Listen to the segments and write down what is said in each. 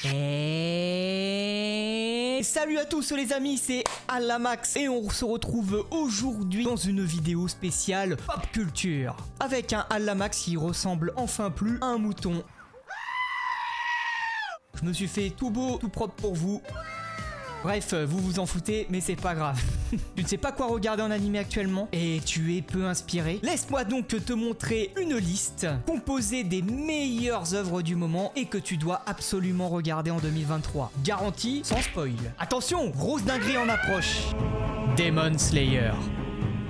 Et salut à tous les amis, c'est Allamax et on se retrouve aujourd'hui dans une vidéo spéciale pop culture avec un Allamax qui ressemble enfin plus à un mouton. Je me suis fait tout beau, tout propre pour vous. Bref, vous vous en foutez, mais c'est pas grave. Tu ne sais pas quoi regarder en animé actuellement et tu es peu inspiré? Laisse-moi donc te montrer une liste composée des meilleures œuvres du moment et que tu dois absolument regarder en 2023. Garantie, sans spoil. Attention, grosse dinguerie en approche. Demon Slayer.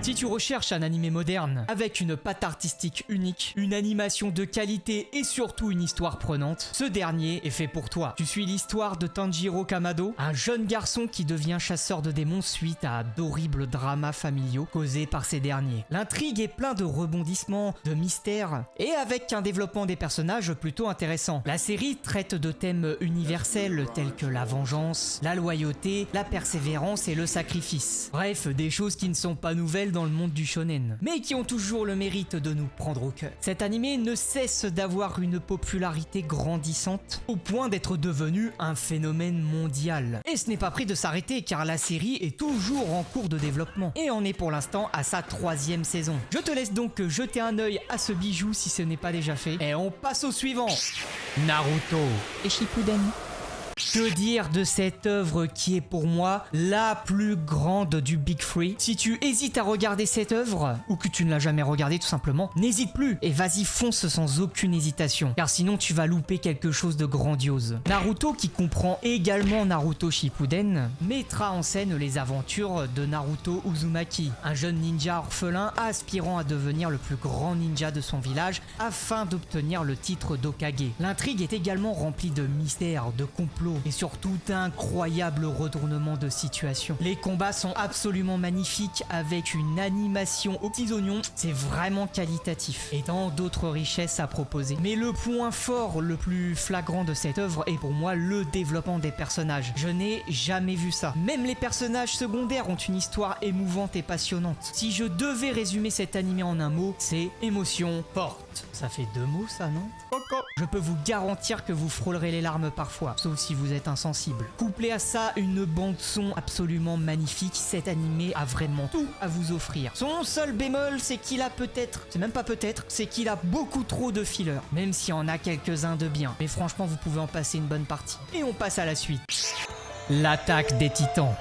Si tu recherches un animé moderne, avec une patte artistique unique, une animation de qualité et surtout une histoire prenante, ce dernier est fait pour toi. Tu suis l'histoire de Tanjiro Kamado, un jeune garçon qui devient chasseur de démons suite à d'horribles dramas familiaux causés par ces derniers. L'intrigue est plein de rebondissements, de mystères, et avec un développement des personnages plutôt intéressant. La série traite de thèmes universels tels que la vengeance, la loyauté, la persévérance et le sacrifice. Bref, des choses qui ne sont pas nouvelles dans le monde du shonen, mais qui ont toujours le mérite de nous prendre au cœur. Cet animé ne cesse d'avoir une popularité grandissante au point d'être devenu un phénomène mondial. Et ce n'est pas près de s'arrêter car la série est toujours en cours de développement et en est pour l'instant à sa 3e saison. Je te laisse donc jeter un œil à ce bijou si ce n'est pas déjà fait et on passe au suivant. Naruto et Shippuden. Que dire de cette œuvre qui est pour moi la plus grande du Big Three? Si tu hésites à regarder cette œuvre, ou que tu ne l'as jamais regardée tout simplement, n'hésite plus et vas-y fonce sans aucune hésitation, car sinon tu vas louper quelque chose de grandiose. Naruto, qui comprend également Naruto Shippuden, mettra en scène les aventures de Naruto Uzumaki, un jeune ninja orphelin aspirant à devenir le plus grand ninja de son village afin d'obtenir le titre d'Hokage. L'intrigue est également remplie de mystères, de complots, et surtout d'incroyables retournements de situation. Les combats sont absolument magnifiques avec une animation aux petits oignons, c'est vraiment qualitatif et tant d'autres richesses à proposer. Mais le point fort le plus flagrant de cette œuvre est pour moi le développement des personnages. Je n'ai jamais vu ça. Même les personnages secondaires ont une histoire émouvante et passionnante. Si je devais résumer cet animé en un mot, c'est émotion forte. Ça fait 2 mots ça, non? Je peux vous garantir que vous frôlerez les larmes parfois, sauf si vous êtes insensible. Couplé à ça, une bande son absolument magnifique, cet animé a vraiment tout à vous offrir. Son seul bémol, c'est qu'il a peut-être, c'est même pas peut-être, c'est qu'il a beaucoup trop de fillers, même s'il y en a quelques-uns de bien. Mais franchement, vous pouvez en passer une bonne partie. Et on passe à la suite. L'attaque des titans.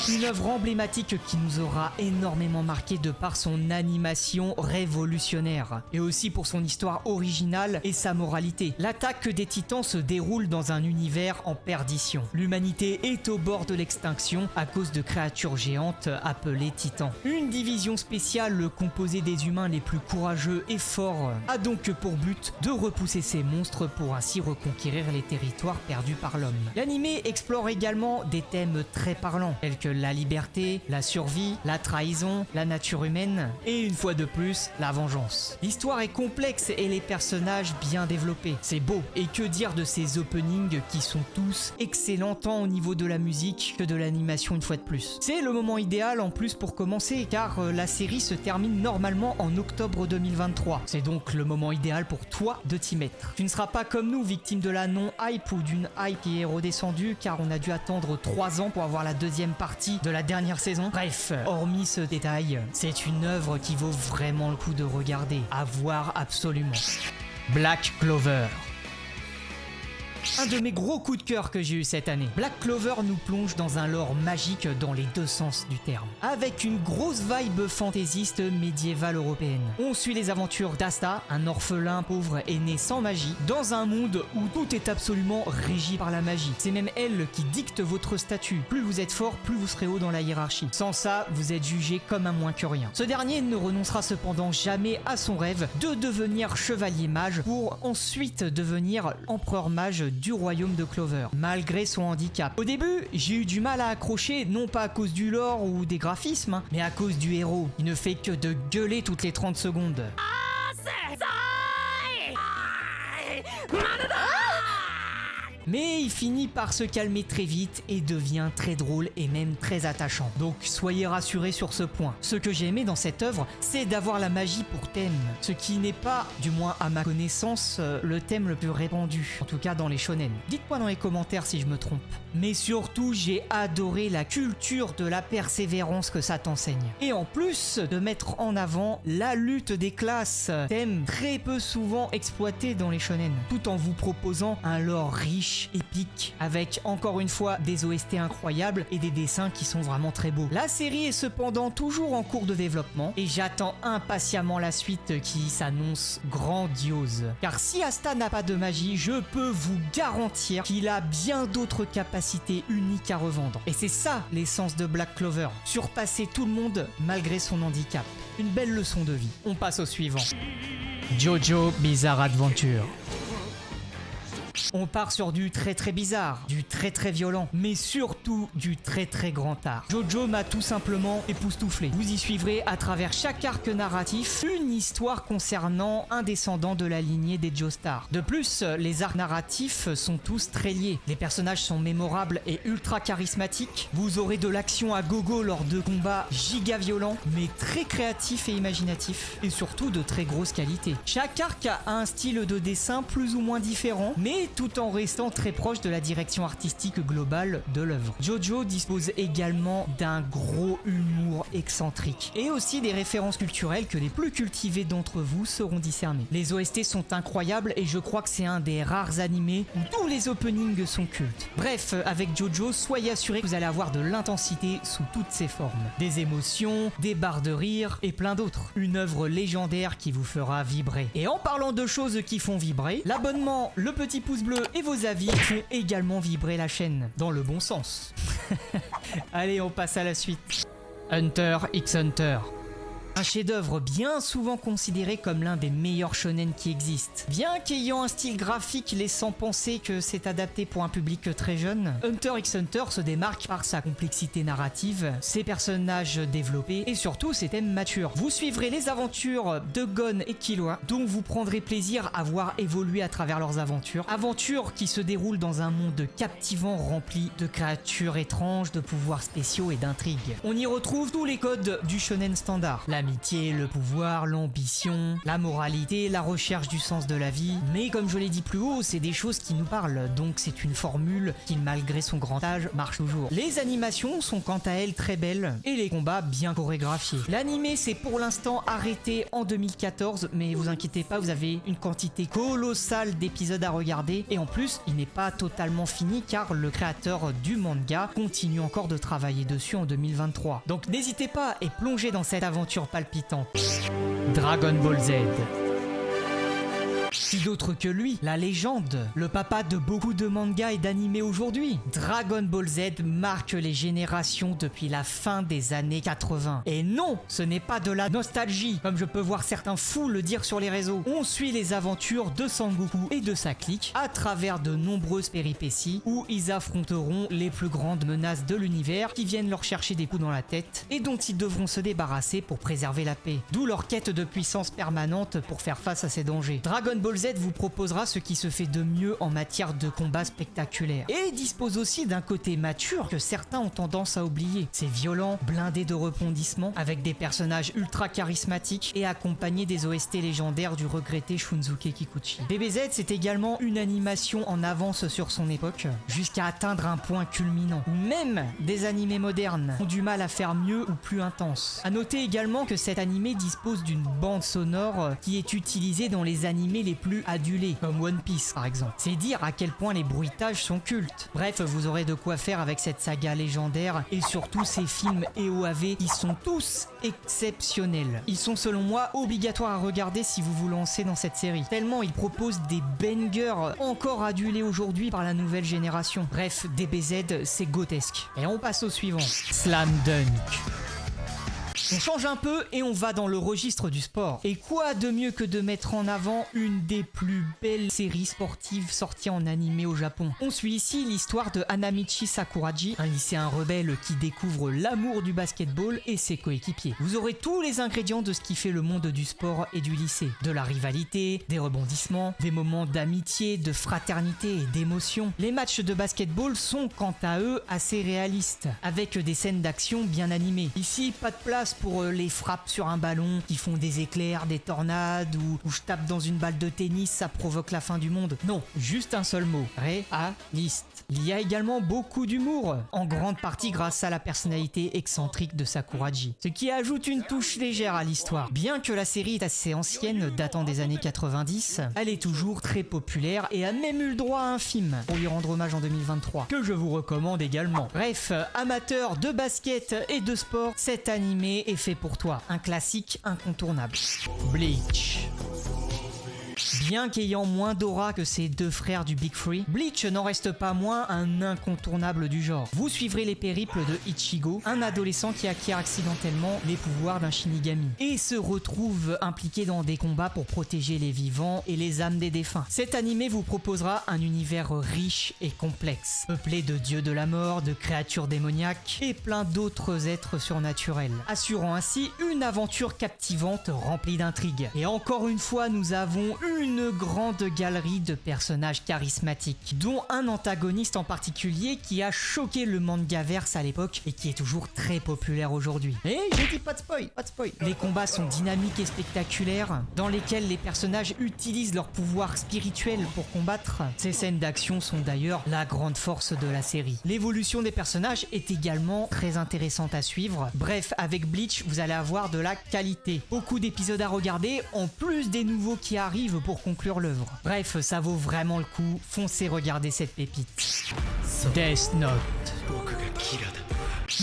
Une œuvre emblématique qui nous aura énormément marqué de par son animation révolutionnaire et aussi pour son histoire originale et sa moralité. L'attaque des titans se déroule dans un univers en perdition. L'humanité est au bord de l'extinction à cause de créatures géantes appelées titans. Une division spéciale composée des humains les plus courageux et forts a donc pour but de repousser ces monstres pour ainsi reconquérir les territoires perdus par l'homme. L'animé explore également des thèmes très parlants tels que la liberté, la survie, la trahison, la nature humaine et une fois de plus, la vengeance. L'histoire est complexe et les personnages bien développés. C'est beau. Et que dire de ces openings qui sont tous excellents tant au niveau de la musique que de l'animation une fois de plus. C'est le moment idéal en plus pour commencer car la série se termine normalement en octobre 2023. C'est donc le moment idéal pour toi de t'y mettre. Tu ne seras pas comme nous victime de la non-hype ou d'une hype qui est redescendue car on a dû attendre 3 ans pour avoir la 2e partie de la dernière saison. Bref, hormis ce détail, c'est une œuvre qui vaut vraiment le coup de regarder, à voir absolument. Black Clover. Un de mes gros coups de cœur que j'ai eu cette année. Black Clover nous plonge dans un lore magique dans les 2 sens du terme. Avec une grosse vibe fantaisiste médiévale européenne. On suit les aventures d'Asta, un orphelin pauvre et né sans magie, dans un monde où tout est absolument régi par la magie. C'est même elle qui dicte votre statut. Plus vous êtes fort, plus vous serez haut dans la hiérarchie. Sans ça, vous êtes jugé comme un moins que rien. Ce dernier ne renoncera cependant jamais à son rêve de devenir chevalier mage pour ensuite devenir empereur mage du royaume de Clover, malgré son handicap. Au début, j'ai eu du mal à accrocher, non pas à cause du lore ou des graphismes, mais à cause du héros. Il ne fait que de gueuler toutes les 30 secondes. Mais il finit par se calmer très vite et devient très drôle et même très attachant. Donc soyez rassurés sur ce point. Ce que j'ai aimé dans cette œuvre, c'est d'avoir la magie pour thème. Ce qui n'est pas, du moins à ma connaissance, le thème le plus répandu. En tout cas dans les shonen. Dites-moi dans les commentaires si je me trompe. Mais surtout, j'ai adoré la culture de la persévérance que ça t'enseigne. Et en plus de mettre en avant la lutte des classes, thème très peu souvent exploité dans les shonen, tout en vous proposant un lore riche, épique, avec encore une fois des OST incroyables et des dessins qui sont vraiment très beaux. La série est cependant toujours en cours de développement et j'attends impatiemment la suite qui s'annonce grandiose. Car si Asta n'a pas de magie, je peux vous garantir qu'il a bien d'autres capacités uniques à revendre. Et c'est ça l'essence de Black Clover, surpasser tout le monde malgré son handicap. Une belle leçon de vie. On passe au suivant. JoJo Bizarre Adventure. On part sur du très bizarre, du très violent, mais surtout du très grand art. JoJo m'a tout simplement époustouflé. Vous y suivrez à travers chaque arc narratif une histoire concernant un descendant de la lignée des Joestar. De plus, les arcs narratifs sont tous très liés. Les personnages sont mémorables et ultra charismatiques. Vous aurez de l'action à gogo lors de combats giga violents, mais très créatifs et imaginatifs, et surtout de très grosse qualité. Chaque arc a un style de dessin plus ou moins différent, mais tout en restant très proche de la direction artistique globale de l'œuvre. JoJo dispose également d'un gros humour excentrique et aussi des références culturelles que les plus cultivés d'entre vous sauront discerner. Les OST sont incroyables et je crois que c'est un des rares animés où tous les openings sont cultes. Bref, avec JoJo, soyez assurés que vous allez avoir de l'intensité sous toutes ses formes. Des émotions, des barres de rire et plein d'autres. Une œuvre légendaire qui vous fera vibrer. Et en parlant de choses qui font vibrer, l'abonnement, le petit pouce bleu et vos avis font également vibrer la chaîne, dans le bon sens. Allez, on passe à la suite. Hunter x Hunter. Un chef-d'œuvre bien souvent considéré comme l'un des meilleurs shonen qui existent. Bien qu'ayant un style graphique laissant penser que c'est adapté pour un public très jeune, Hunter x Hunter se démarque par sa complexité narrative, ses personnages développés et surtout ses thèmes matures. Vous suivrez les aventures de Gon et Killua, dont vous prendrez plaisir à voir évoluer à travers leurs aventures. Aventures qui se déroulent dans un monde captivant rempli de créatures étranges, de pouvoirs spéciaux et d'intrigues. On y retrouve tous les codes du shonen standard. L'amitié, le pouvoir, l'ambition, la moralité, la recherche du sens de la vie. Mais comme je l'ai dit plus haut, c'est des choses qui nous parlent, donc c'est une formule qui, malgré son grand âge, marche toujours. Les animations sont quant à elles très belles et les combats bien chorégraphiés. L'animé s'est pour l'instant arrêté en 2014, mais vous inquiétez pas, vous avez une quantité colossale d'épisodes à regarder et en plus, il n'est pas totalement fini car le créateur du manga continue encore de travailler dessus en 2023. Donc n'hésitez pas et plongez dans cette aventure palpitante. Dragon Ball Z. Qui d'autre que lui, la légende, le papa de beaucoup de mangas et d'animés aujourd'hui. Dragon Ball Z marque les générations depuis la fin des années 80. Et non, ce n'est pas de la nostalgie, comme je peux voir certains fous le dire sur les réseaux. On suit les aventures de Sangoku et de sa clique à travers de nombreuses péripéties où ils affronteront les plus grandes menaces de l'univers qui viennent leur chercher des coups dans la tête et dont ils devront se débarrasser pour préserver la paix. D'où leur quête de puissance permanente pour faire face à ces dangers. Dragon Ball Z vous proposera ce qui se fait de mieux en matière de combat spectaculaire et dispose aussi d'un côté mature que certains ont tendance à oublier. C'est violent, blindé de rebondissements avec des personnages ultra charismatiques et accompagné des OST légendaires du regretté Shunsuke Kikuchi. DBZ c'est également une animation en avance sur son époque jusqu'à atteindre un point culminant où même des animés modernes ont du mal à faire mieux ou plus intense. A noter également que cet animé dispose d'une bande sonore qui est utilisée dans les animés les plus adulés, comme One Piece par exemple. C'est dire à quel point les bruitages sont cultes. Bref, vous aurez de quoi faire avec cette saga légendaire et surtout ces films EOAV qui sont tous exceptionnels. Ils sont selon moi obligatoires à regarder si vous vous lancez dans cette série, tellement ils proposent des bangers encore adulés aujourd'hui par la nouvelle génération. Bref, DBZ c'est grotesque. Et on passe au suivant. Slam Dunk. On change un peu et on va dans le registre du sport. Et quoi de mieux que de mettre en avant une des plus belles séries sportives sorties en animé au Japon. On suit ici l'histoire de Hanamichi Sakuraji, un lycéen rebelle qui découvre l'amour du basketball et ses coéquipiers. Vous aurez tous les ingrédients de ce qui fait le monde du sport et du lycée. De la rivalité, des rebondissements, des moments d'amitié, de fraternité et d'émotion. Les matchs de basketball sont quant à eux assez réalistes, avec des scènes d'action bien animées. Ici, pas de place pour les frappes sur un ballon qui font des éclairs, des tornades ou je tape dans une balle de tennis, ça provoque la fin du monde. Non, juste un seul mot, réaliste. Il y a également beaucoup d'humour, en grande partie grâce à la personnalité excentrique de Sakuraji, ce qui ajoute une touche légère à l'histoire. Bien que la série est assez ancienne, datant des années 90, elle est toujours très populaire et a même eu le droit à un film pour lui rendre hommage en 2023, que je vous recommande également. Bref, amateur de basket et de sport, cet animé est fait pour toi, un classique incontournable. Bleach. Bien qu'ayant moins d'aura que ses deux frères du Big Three, Bleach n'en reste pas moins un incontournable du genre. Vous suivrez les périples de Ichigo, un adolescent qui acquiert accidentellement les pouvoirs d'un Shinigami, et se retrouve impliqué dans des combats pour protéger les vivants et les âmes des défunts. Cet animé vous proposera un univers riche et complexe, peuplé de dieux de la mort, de créatures démoniaques et plein d'autres êtres surnaturels, assurant ainsi une aventure captivante remplie d'intrigues. Et encore une fois, nous avons une grande galerie de personnages charismatiques, dont un antagoniste en particulier qui a choqué le mangaverse à l'époque et qui est toujours très populaire aujourd'hui. Et j'ai dit pas de spoil, pas de spoil. Les combats sont dynamiques et spectaculaires, dans lesquels les personnages utilisent leur pouvoir spirituel pour combattre. Ces scènes d'action sont d'ailleurs la grande force de la série. L'évolution des personnages est également très intéressante à suivre. Bref, avec Bleach, vous allez avoir de la qualité. Beaucoup d'épisodes à regarder, en plus des nouveaux qui arrivent pour conclure l'œuvre. Bref, ça vaut vraiment le coup, foncez regarder cette pépite. Death Note.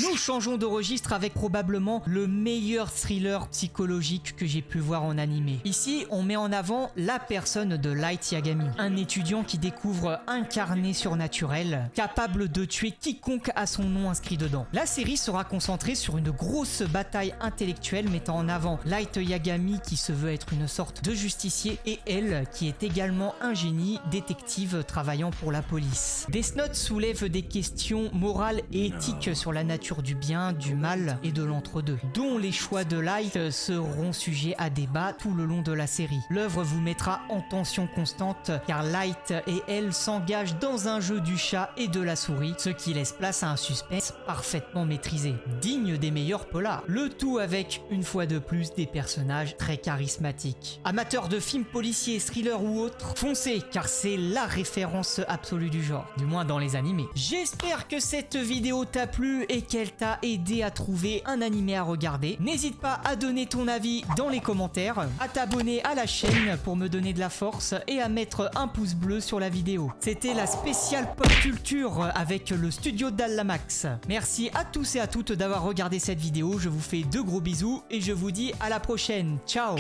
Nous changeons de registre avec probablement le meilleur thriller psychologique que j'ai pu voir en animé. Ici, on met en avant la personne de Light Yagami, un étudiant qui découvre un carnet surnaturel, capable de tuer quiconque a son nom inscrit dedans. La série sera concentrée sur une grosse bataille intellectuelle mettant en avant Light Yagami qui se veut être une sorte de justicier et elle qui est également un génie détective travaillant pour la police. Death Note soulève des questions morales et éthiques sur la nature du bien, du mal et de l'entre-deux, dont les choix de Light seront sujets à débat tout le long de la série. L'œuvre vous mettra en tension constante car Light et elle s'engagent dans un jeu du chat et de la souris, ce qui laisse place à un suspense parfaitement maîtrisé, digne des meilleurs polars. Le tout avec, une fois de plus, des personnages très charismatiques. Amateurs de films policiers, thrillers ou autres, foncez car c'est la référence absolue du genre, du moins dans les animés. J'espère que cette vidéo t'a plu et qu'elle t'a aidé à trouver un animé à regarder. N'hésite pas à donner ton avis dans les commentaires, à t'abonner à la chaîne pour me donner de la force et à mettre un pouce bleu sur la vidéo. C'était la spéciale pop culture avec le studio d'Allamax. Merci à tous et à toutes d'avoir regardé cette vidéo. Je vous fais de gros bisous et je vous dis à la prochaine. Ciao!